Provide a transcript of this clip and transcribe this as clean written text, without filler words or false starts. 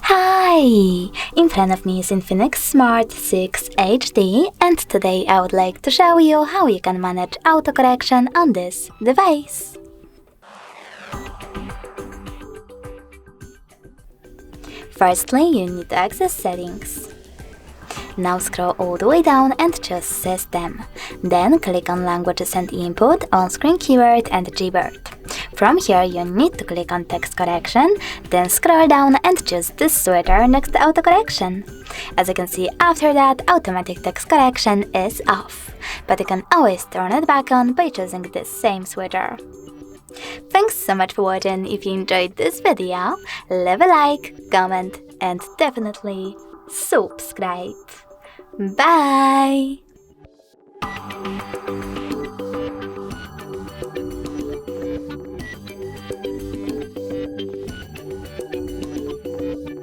Hi! In front of me is Infinix Smart 6 HD, and today I would like to show you how you can manage autocorrection on this device. Firstly, you need to access Settings. Now scroll all the way down and choose System. Then click on Languages and Input, On-Screen Keyword and Gboard. From here, you need to click on Text Correction, then scroll down and choose this sweater next to Autocorrection. As you can see, after that, automatic text correction is off, but you can always turn it back on by choosing this same sweater. Thanks so much for watching. If you enjoyed this video, leave a like, comment, and definitely subscribe. Bye!